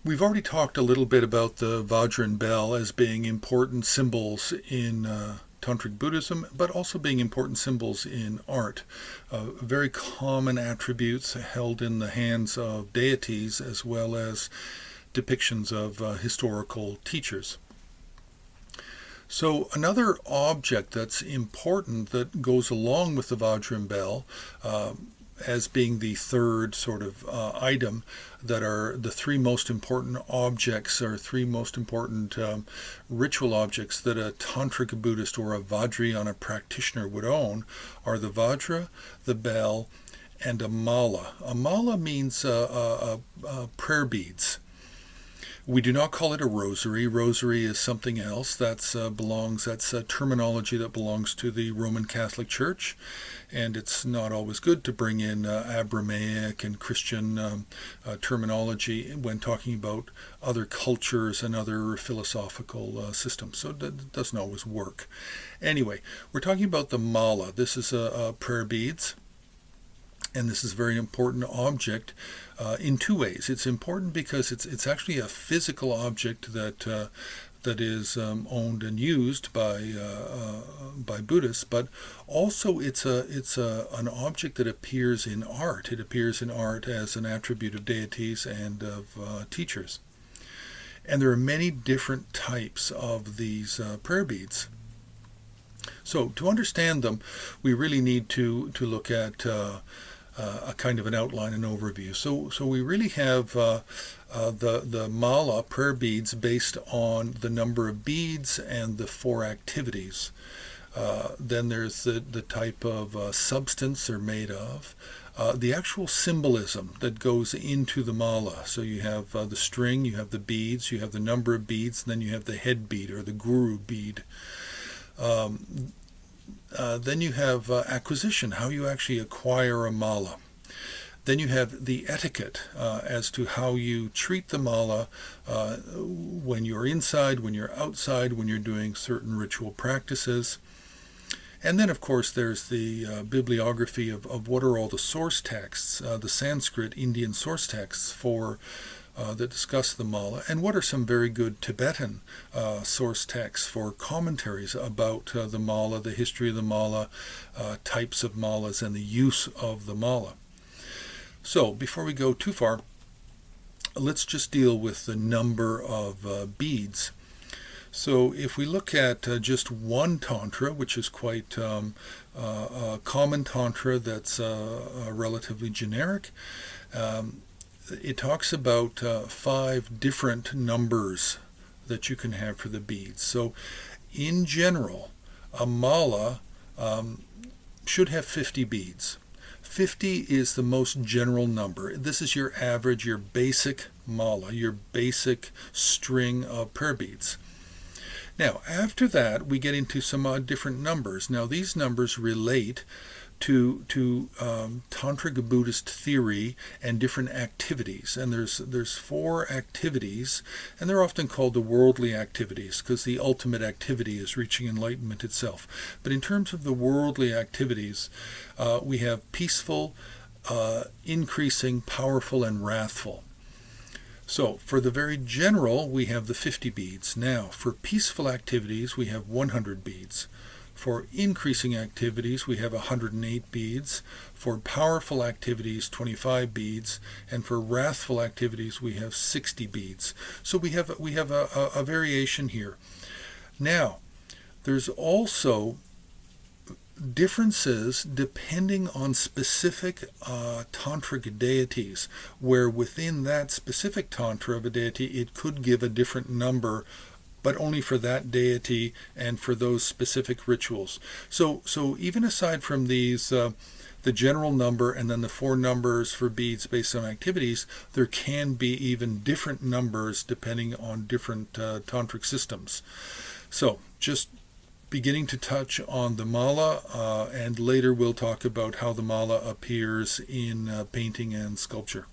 We've already talked a little bit about the Vajra and bell as being important symbols in Tantric Buddhism, but also being important symbols in art. Very common attributes held in the hands of deities as well as depictions of historical teachers. So another object that's important that goes along with the Vajra and bell as being the third sort of item, that are the three most important objects or three most important ritual objects that a Tantric Buddhist or a Vajrayana practitioner would own, are the Vajra, the bell, and a mala. A mala means prayer beads. We do not call it a rosary. Rosary is something else. That's terminology that belongs to the Roman Catholic Church, and it's not always good to bring in Abrahamic and Christian terminology when talking about other cultures and other philosophical systems. So that doesn't always work. Anyway, we're talking about the mala. This is prayer beads. And this is a very important object in two ways. It's important because it's actually a physical object that is owned and used by Buddhists, but also it's an object that appears in art. It appears in art as an attribute of deities and of teachers. And there are many different types of these prayer beads. So to understand them, we really need to look at a kind of an outline and overview. So we really have the mala prayer beads based on the number of beads and the four activities. Then there's the type of substance they're made of, the actual symbolism that goes into the mala. So you have the string, you have the beads, you have the number of beads, and then you have the head bead or the guru bead. Then you have acquisition, how you actually acquire a mala. Then you have the etiquette as to how you treat the mala when you're inside, when you're outside, when you're doing certain ritual practices. And then, of course, there's the bibliography of what are all the source texts, the Sanskrit Indian source texts for that discuss the mala, and what are some very good Tibetan source texts for commentaries about the mala, the history of the mala, types of malas, and the use of the mala. So before we go too far, let's just deal with the number of beads. So if we look at just one tantra, which is quite a common tantra that's relatively generic, it talks about 5 different numbers that you can have for the beads. So in general, a mala should have 50 beads. 50 is the most general number. This is your average, your basic mala, your basic string of prayer beads. Now, after that, we get into some different numbers. Now, these numbers relate to Tantric Buddhist theory and different activities. And there's 4 activities, and they're often called the worldly activities because the ultimate activity is reaching enlightenment itself. But in terms of the worldly activities, we have peaceful, increasing, powerful, and wrathful. So for the very general, we have the 50 beads. Now, for peaceful activities, we have 100 beads. For increasing activities, we have 108 beads. For powerful activities, 25 beads. And for wrathful activities, we have 60 beads. So we have a variation here. Now, there's also differences depending on specific tantric deities, where within that specific tantra of a deity, it could give a different number, but only for that deity and for those specific rituals. So even aside from these, the general number and then the 4 numbers for beads based on activities, there can be even different numbers depending on different tantric systems. So just beginning to touch on the mala, and later we'll talk about how the mala appears in painting and sculpture.